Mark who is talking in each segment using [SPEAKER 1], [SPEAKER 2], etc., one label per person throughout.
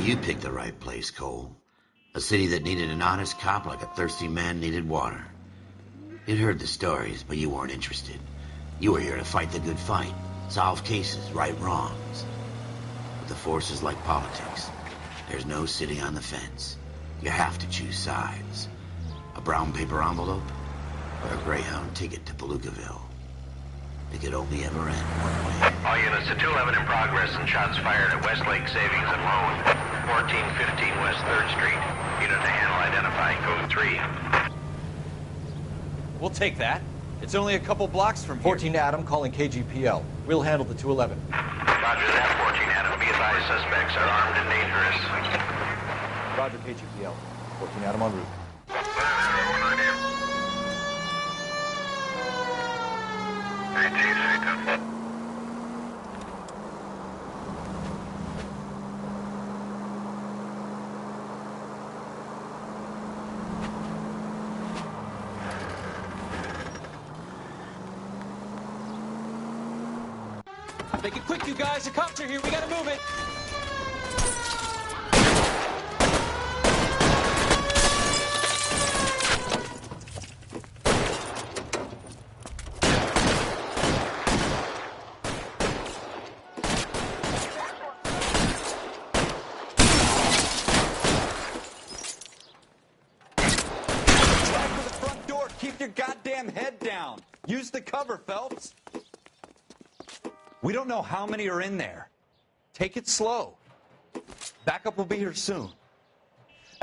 [SPEAKER 1] You picked the right place, Cole. A city that needed an honest cop like a thirsty man needed water. You'd heard the stories, but you weren't interested. You were here to fight the good fight, solve cases, right wrongs. But the force is like politics. There's no sitting on the fence. You have to choose sides. A brown paper envelope or a Greyhound ticket to Palookaville. It could only ever end one way.
[SPEAKER 2] All units to 211 in progress and shots fired at Westlake Savings and Loan, 1415 West 3rd Street. Unit to handle identifying code 3.
[SPEAKER 3] We'll take that. It's only a couple blocks from here.
[SPEAKER 4] 14 Adam calling KGPL. We'll handle the 211.
[SPEAKER 2] Roger that, 14 Adam. Be advised, suspects are armed and dangerous.
[SPEAKER 4] Roger, KGPL. 14 Adam en route.
[SPEAKER 3] Make it quick, you guys. The cops are here. We gotta move it.
[SPEAKER 5] Keep your goddamn head down. Use the cover, Phelps. We don't know how many are in there. Take it slow. Backup will be here soon.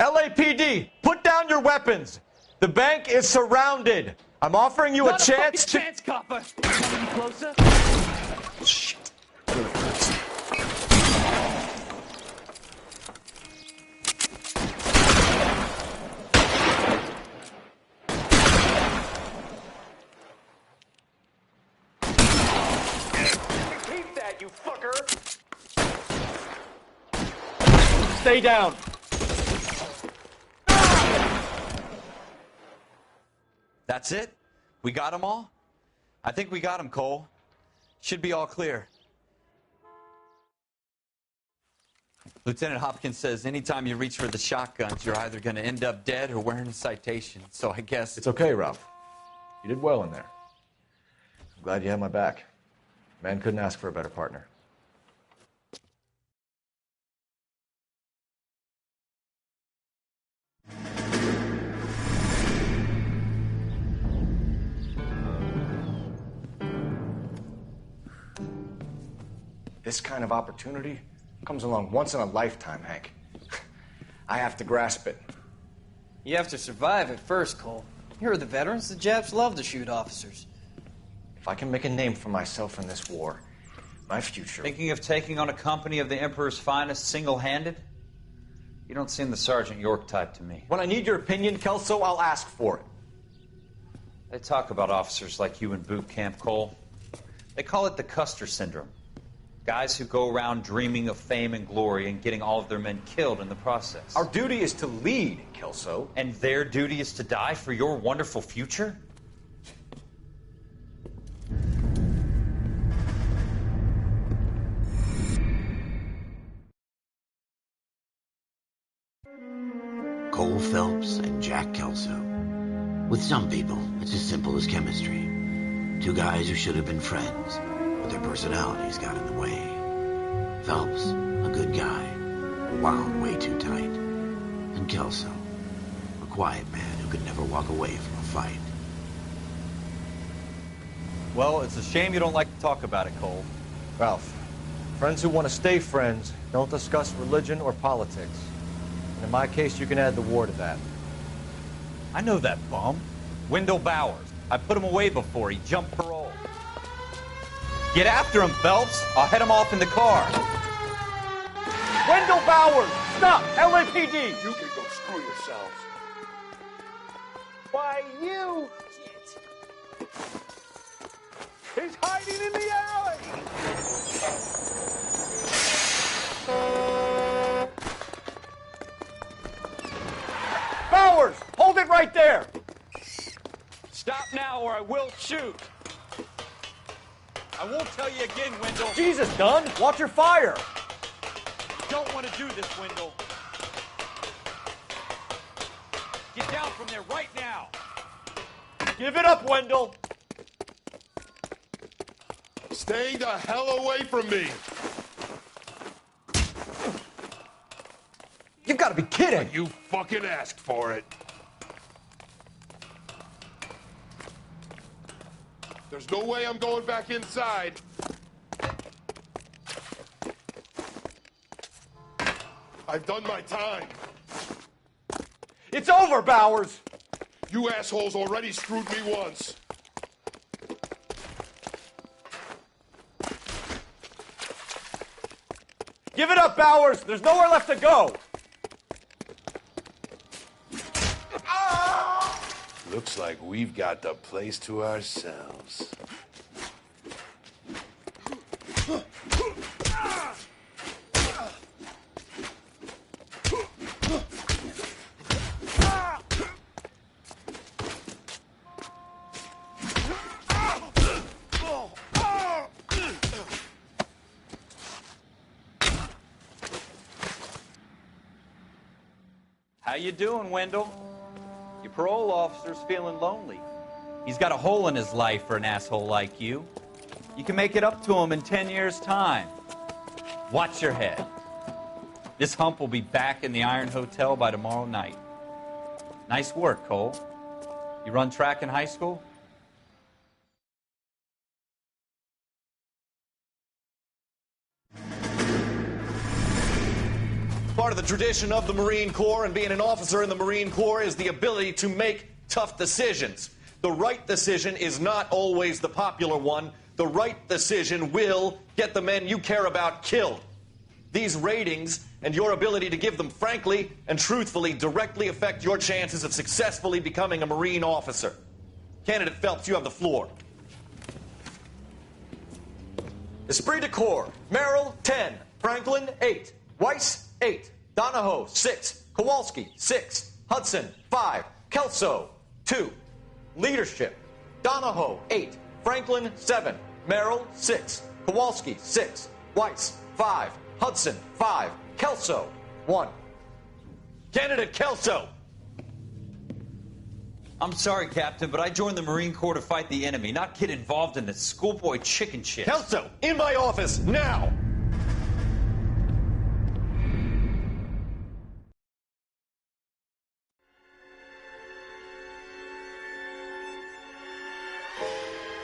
[SPEAKER 4] LAPD, put down your weapons. The bank is surrounded. I'm offering you a chance to...
[SPEAKER 3] chance, copper. Coming closer.
[SPEAKER 4] Shit.
[SPEAKER 5] You fucker!
[SPEAKER 4] Stay down.
[SPEAKER 5] That's it? We got them all? I think we got them, Cole. Should be all clear. Lieutenant Hopkins says anytime you reach for the shotguns, you're either going to end up dead or wearing a citation. So I guess...
[SPEAKER 4] It's okay, Ralph. You did well in there. I'm glad you had my back. Man couldn't ask for a better partner. This kind of opportunity comes along once in a lifetime, Hank. I have to grasp it.
[SPEAKER 6] You have to survive at first, Cole. Here are the veterans. The Japs love to shoot officers.
[SPEAKER 4] If I can make a name for myself in this war, my future...
[SPEAKER 3] Thinking of taking on a company of the Emperor's finest single-handed? You don't seem the Sergeant York type to me.
[SPEAKER 4] When I need your opinion, Kelso, I'll ask for it.
[SPEAKER 3] They talk about officers like you in boot camp, Cole. They call it the Custer syndrome. Guys who go around dreaming of fame and glory and getting all of their men killed in the process.
[SPEAKER 4] Our duty is to lead, Kelso.
[SPEAKER 3] And their duty is to die for your wonderful future?
[SPEAKER 1] Cole Phelps and Jack Kelso. With some people, it's as simple as chemistry. Two guys who should have been friends, but their personalities got in the way. Phelps, a good guy, wound way too tight. And Kelso, a quiet man who could never walk away from a fight.
[SPEAKER 3] Well, it's a shame you don't like to talk about it, Cole.
[SPEAKER 4] Ralph, friends who want to stay friends don't discuss religion or politics. And in my case, you can add the war to that.
[SPEAKER 3] I know that bum. Wendell Bowers. I put him away before. He jumped parole. Get after him, Phelps. I'll head him off in the car.
[SPEAKER 4] Wendell Bowers! Stop! LAPD!
[SPEAKER 7] You can go screw yourselves.
[SPEAKER 4] Why, you...
[SPEAKER 7] He's hiding in the alley!
[SPEAKER 4] Bowers! Hold it right there!
[SPEAKER 5] Stop now or I will shoot. I won't tell you again, Wendell.
[SPEAKER 4] Jesus, Dunn! Watch your fire!
[SPEAKER 5] don't want to do this, Wendell. Get down from there right now.
[SPEAKER 4] Give it up, Wendell.
[SPEAKER 7] Stay the hell away from me.
[SPEAKER 4] You've got to be kidding.
[SPEAKER 7] You fucking asked for it. There's no way I'm going back inside. I've done my time.
[SPEAKER 4] It's over, Bowers.
[SPEAKER 7] You assholes already screwed me once.
[SPEAKER 4] Give it up, Bowers. There's nowhere left to go.
[SPEAKER 7] Looks like we've got the place to ourselves.
[SPEAKER 5] How you doing, Wendell? Your parole officer's feeling lonely. He's got a hole in his life for an asshole like you. You can make it up to him in 10 years' time. Watch your head. This hump will be back in the Iron Hotel by tomorrow night. Nice work, Cole. You run track in high school?
[SPEAKER 8] Part of the tradition of the Marine Corps and being an officer in the Marine Corps is the ability to make tough decisions. The right decision is not always the popular one. The right decision will get the men you care about killed. These ratings and your ability to give them frankly and truthfully directly affect your chances of successfully becoming a Marine officer. Candidate Phelps, you have the floor. Esprit de Corps, Merrill, 10. Franklin, 8. Weiss, 8. Donahoe, 6. Kowalski, 6. Hudson, 5. Kelso, 2. Leadership, Donahoe, 8. Franklin, 7. Merrill, 6. Kowalski, 6. Weiss, 5. Hudson, 5. Kelso, 1. Candidate Kelso.
[SPEAKER 5] I'm sorry, Captain, but I joined the Marine Corps to fight the enemy, not get involved in this schoolboy chicken shit.
[SPEAKER 8] Kelso, in my office, now!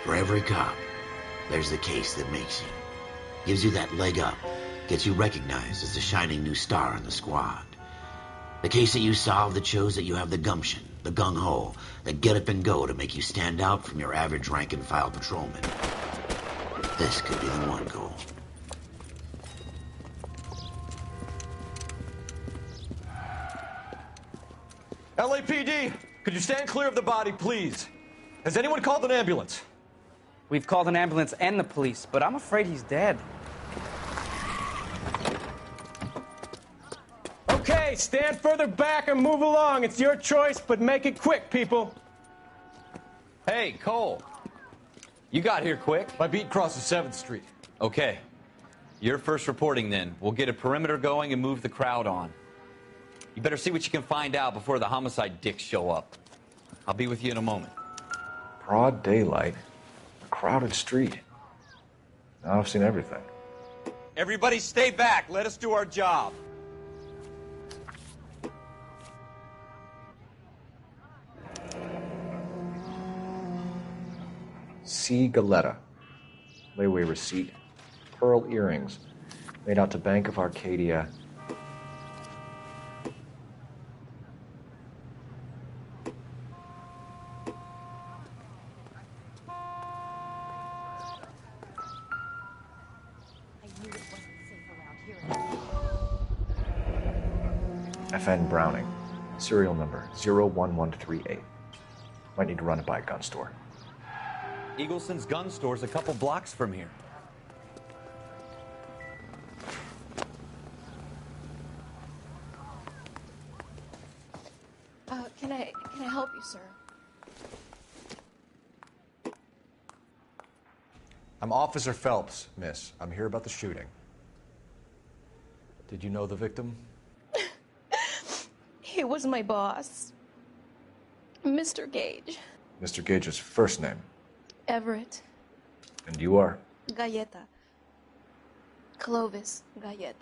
[SPEAKER 1] For every cop, there's the case that makes you. Gives you that leg up. Gets you recognized as the shining new star in the squad. The case that you solve that shows that you have the gumption, the gung-ho, the get up and go to make you stand out from your average rank-and-file patrolman. This could be the one, Cole.
[SPEAKER 4] LAPD, could you stand clear of the body, please? Has anyone called an ambulance?
[SPEAKER 9] We've called an ambulance and the police, but I'm afraid he's dead.
[SPEAKER 10] Okay, stand further back and move along. It's your choice, but make it quick, people.
[SPEAKER 5] Hey, Cole. You got here quick.
[SPEAKER 4] My beat crosses 7th Street.
[SPEAKER 5] Okay. You're first reporting then. We'll get a perimeter going and move the crowd on. You better see what you can find out before the homicide dicks show up. I'll be with you in a moment.
[SPEAKER 4] Broad daylight, a crowded street. Now I've seen everything.
[SPEAKER 5] Everybody stay back. Let us do our job.
[SPEAKER 4] C. Galetta. Layaway receipt. Pearl earrings. Made out to Bank of Arcadia. FN Browning. Serial number 01138. Might need to run it by a gun store.
[SPEAKER 5] Eagleson's gun store's a couple blocks from here.
[SPEAKER 11] Can I help you, sir?
[SPEAKER 4] I'm Officer Phelps, miss. I'm here about the shooting. Did you know the victim?
[SPEAKER 11] He was my boss, Mr. Gage.
[SPEAKER 4] Mr. Gage's first name.
[SPEAKER 11] Everett.
[SPEAKER 4] And you are?
[SPEAKER 11] Galleta. Clovis Galleta.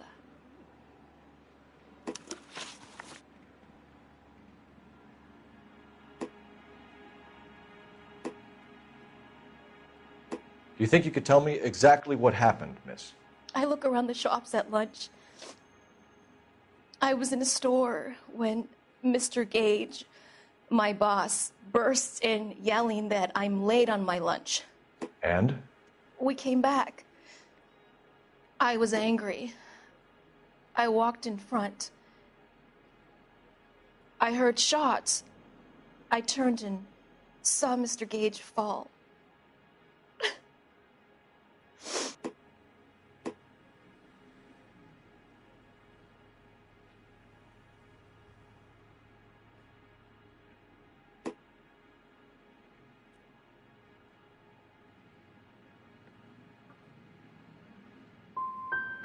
[SPEAKER 4] Do you think you could tell me exactly what happened, miss?
[SPEAKER 11] I look around the shops at lunch. I was in a store when Mr. Gage, my boss, bursts in yelling that I'm late on my lunch.
[SPEAKER 4] And?
[SPEAKER 11] We came back. I was angry. I walked in front. I heard shots. I turned and saw Mr. Gage fall.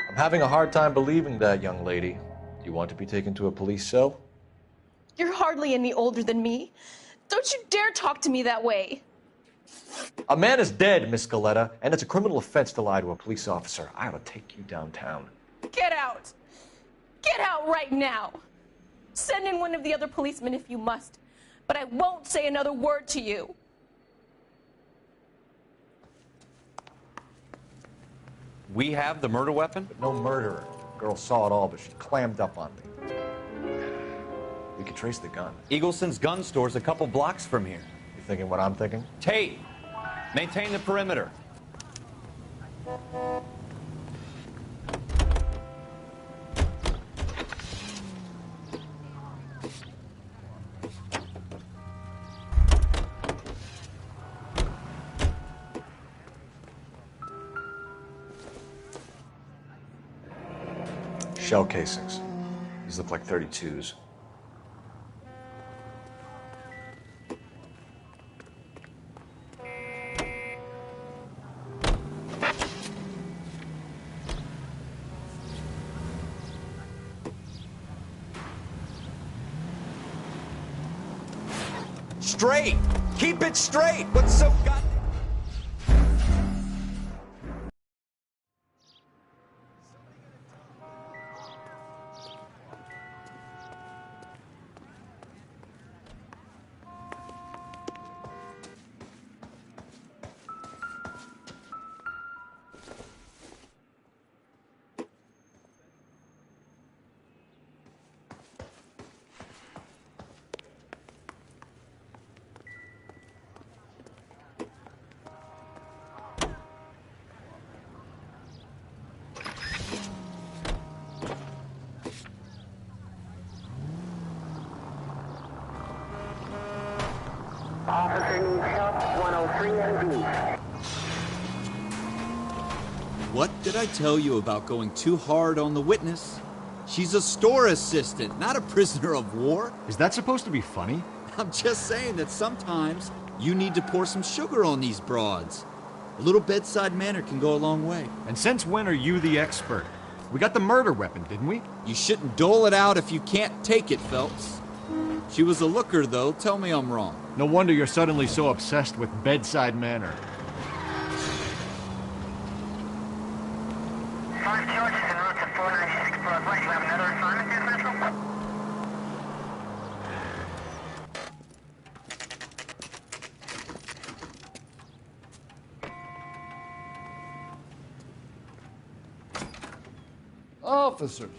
[SPEAKER 4] I'm having a hard time believing that, young lady. Do you want to be taken to a police cell?
[SPEAKER 11] You're hardly any older than me. Don't you dare talk to me that way.
[SPEAKER 4] A man is dead, Miss Galleta, and it's a criminal offense to lie to a police officer. I ought to take you downtown.
[SPEAKER 11] Get out! Get out right now! Send in one of the other policemen if you must, but I won't say another word to you.
[SPEAKER 5] We have the murder weapon?
[SPEAKER 4] But no murderer. The girl saw it all, but she clammed up on me. We could trace the gun.
[SPEAKER 5] Eagleson's gun store's a couple blocks from here.
[SPEAKER 4] You thinking what I'm thinking?
[SPEAKER 5] Tate, maintain the perimeter.
[SPEAKER 4] Shell casings. These look like 32s.
[SPEAKER 5] Straight! Keep it straight! What's so goddamn...
[SPEAKER 12] Officer needs help, 103 and B.
[SPEAKER 13] What did I tell you about going too hard on the witness? She's a store assistant, not a prisoner of war.
[SPEAKER 14] Is that supposed to be funny?
[SPEAKER 13] I'm just saying that sometimes you need to pour some sugar on these broads. A little bedside manner can go a long way.
[SPEAKER 14] And since when are you the expert? We got the murder weapon, didn't we?
[SPEAKER 13] You shouldn't dole it out if you can't take it, Phelps. She was a looker, though. Tell me I'm wrong.
[SPEAKER 14] No wonder you're suddenly so obsessed with bedside manner.
[SPEAKER 12] Five charges en route to 496 Broadway. You have another assignment there, Central?
[SPEAKER 15] Officers.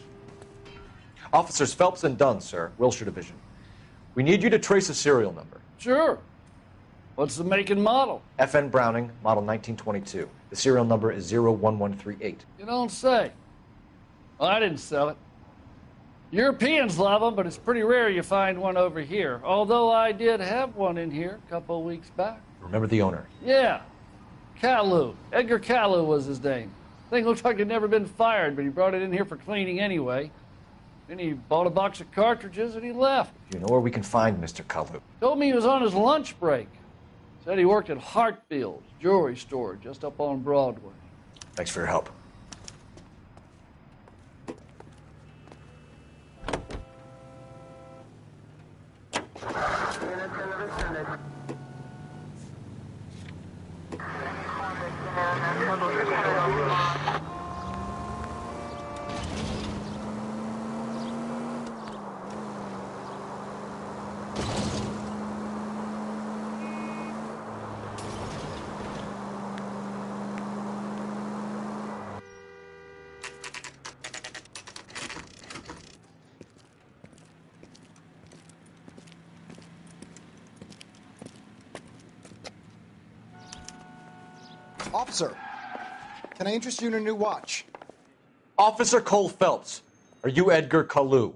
[SPEAKER 4] Officers Phelps and Dunn, sir, Wilshire Division. We need you to trace a serial number.
[SPEAKER 15] Sure. What's the make and model?
[SPEAKER 4] FN Browning, model 1922. The serial number is 01138.
[SPEAKER 15] You don't say. Well, I didn't sell it. Europeans love them, but it's pretty rare you find one over here. Although I did have one in here a couple of weeks back.
[SPEAKER 4] Remember the owner?
[SPEAKER 15] Yeah. Caillou. Edgar Caillou was his name. Thing looked like he'd never been fired, but he brought it in here for cleaning anyway. Then he bought a box of cartridges and he left.
[SPEAKER 4] You know where we can find Mr. Caillou?
[SPEAKER 15] Told me he was on his lunch break. Said he worked at Hartfield's jewelry store just up on Broadway.
[SPEAKER 4] Thanks for your help.
[SPEAKER 16] Officer, can I interest you in a new watch?
[SPEAKER 4] Officer Cole Phelps, are you Edgar Kalu?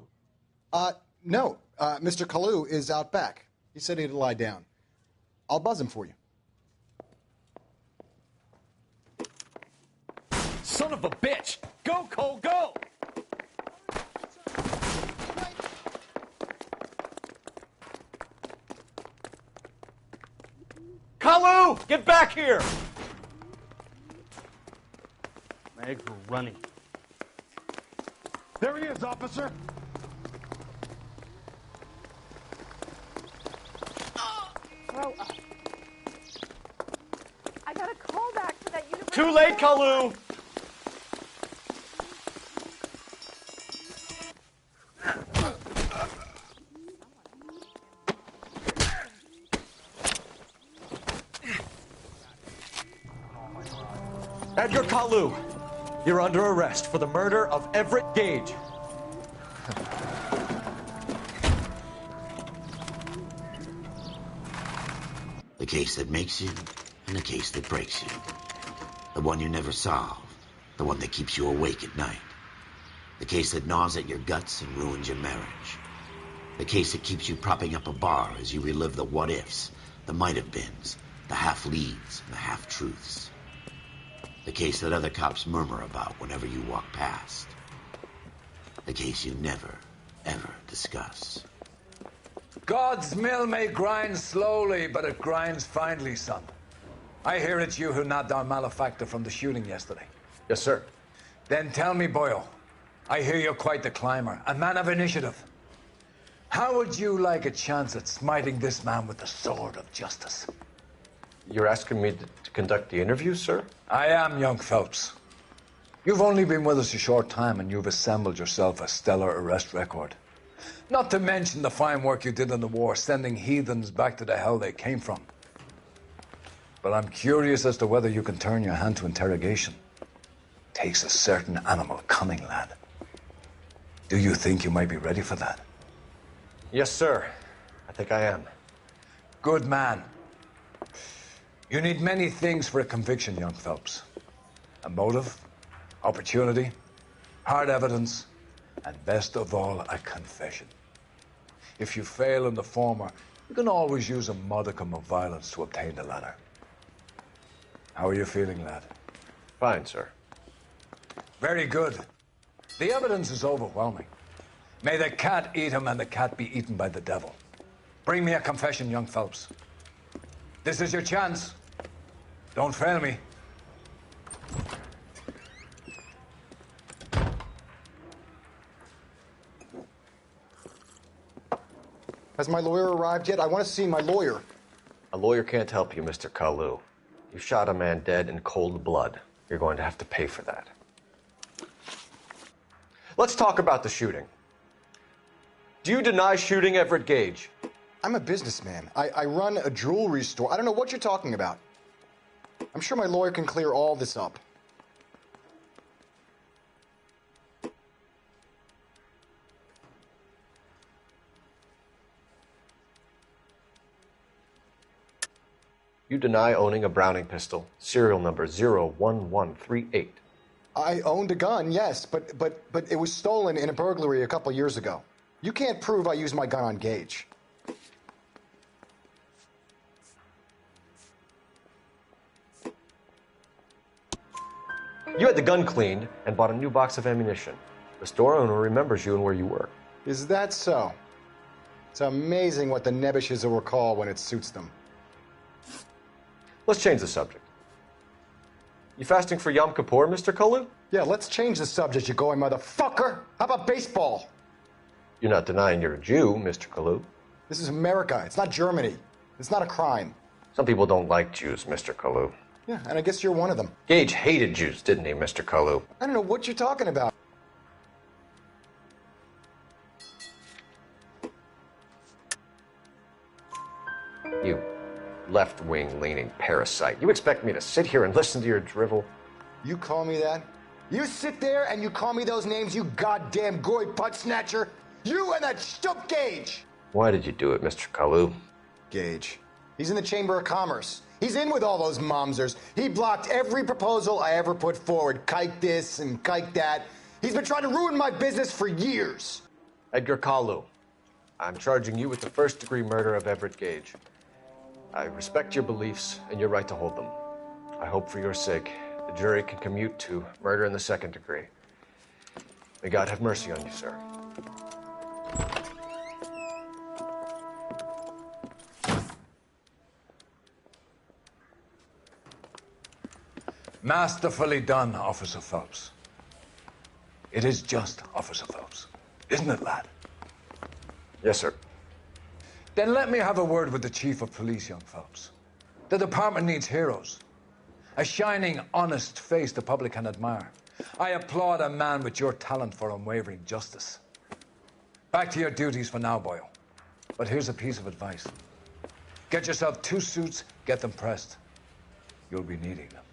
[SPEAKER 16] No. Mr. Kalu is out back. He said he'd lie down. I'll buzz him for you.
[SPEAKER 4] Son of a bitch! Go, Cole, go! Kalu! Get back here!
[SPEAKER 10] My eggs were running.
[SPEAKER 14] There he is, officer.
[SPEAKER 11] Well, I got a call back for that university.
[SPEAKER 4] Too late, Kalu! Edgar Kalu, you're under arrest for the murder of Everett Gage.
[SPEAKER 1] The case that makes you and the case that breaks you. The one you never solve. The one that keeps you awake at night. The case that gnaws at your guts and ruins your marriage. The case that keeps you propping up a bar as you relive the what-ifs, the might-have-beens, the half-leads, and the half-truths. The case that other cops murmur about whenever you walk past. The case you never, ever discuss.
[SPEAKER 7] God's mill may grind slowly, but it grinds finely, son. I hear it's you who nabbed our malefactor from the shooting yesterday.
[SPEAKER 4] Yes, sir.
[SPEAKER 7] Then tell me, Boyle, I hear you're quite the climber, a man of initiative. How would you like a chance at smiting this man with the sword of justice?
[SPEAKER 4] You're asking me to conduct the interview, sir?
[SPEAKER 7] I am, young Phelps. You've only been with us a short time, and you've assembled yourself a stellar arrest record. Not to mention the fine work you did in the war, sending heathens back to the hell they came from. But I'm curious as to whether you can turn your hand to interrogation. Takes a certain animal cunning, lad. Do you think you might be ready for that?
[SPEAKER 4] Yes, sir. I think I am.
[SPEAKER 7] Good man. You need many things for a conviction, young Phelps. A motive, opportunity, hard evidence, and best of all, a confession. If you fail in the former, you can always use a modicum of violence to obtain the latter. How are you feeling, lad?
[SPEAKER 4] Fine, sir.
[SPEAKER 7] Very good. The evidence is overwhelming. May the cat eat him and the cat be eaten by the devil. Bring me a confession, young Phelps. This is your chance. Don't fail me.
[SPEAKER 16] Has my lawyer arrived yet? I want to see my lawyer.
[SPEAKER 4] A lawyer can't help you, Mr. Kalu. You shot a man dead in cold blood. You're going to have to pay for that. Let's talk about the shooting. Do you deny shooting Everett Gage?
[SPEAKER 16] I'm a businessman. I run a jewelry store. I don't know what you're talking about. I'm sure my lawyer can clear all this up.
[SPEAKER 4] You deny owning a Browning pistol, serial number 01138.
[SPEAKER 16] I owned a gun, yes, but it was stolen in a burglary a couple years ago. You can't prove I used my gun on Gage.
[SPEAKER 4] You had the gun cleaned and bought a new box of ammunition. The store owner remembers you and where you were.
[SPEAKER 16] Is that so? It's amazing what the Nebbishes will recall when it suits them.
[SPEAKER 4] Let's change the subject. You fasting for Yom Kippur, Mr. Kalu?
[SPEAKER 16] Yeah, let's change the subject, you going motherfucker. How about baseball?
[SPEAKER 4] You're not denying you're a Jew, Mr. Kalu.
[SPEAKER 16] This is America. It's not Germany. It's not a crime.
[SPEAKER 8] Some people don't like Jews, Mr. Kalu.
[SPEAKER 16] Yeah, and I guess you're one of them.
[SPEAKER 8] Gage hated Jews, didn't he, Mr. Kalu?
[SPEAKER 16] I don't know what you're talking about.
[SPEAKER 8] You left-wing leaning parasite. You expect me to sit here and listen to your drivel?
[SPEAKER 16] You call me that? You sit there and you call me those names, you goddamn goy butt snatcher? You and that stup Gage!
[SPEAKER 8] Why did you do it, Mr. Kalu?
[SPEAKER 16] Gage. He's in the Chamber of Commerce. He's in with all those momsers. He blocked every proposal I ever put forward. Kike this and kike that. He's been trying to ruin my business for years.
[SPEAKER 8] Edgar Kalu, I'm charging you with the first-degree murder of Everett Gage. I respect your beliefs and your right to hold them. I hope for your sake the jury can commute to murder in the second degree. May God have mercy on you, sir.
[SPEAKER 7] Masterfully done, Officer Phelps. It is just, Officer Phelps. Isn't it, lad?
[SPEAKER 8] Yes, sir.
[SPEAKER 7] Then let me have a word with the Chief of Police, young Phelps. The department needs heroes. A shining, honest face the public can admire. I applaud a man with your talent for unwavering justice. Back to your duties for now, boyo. But here's a piece of advice. Get yourself 2 suits, get them pressed. You'll be needing them.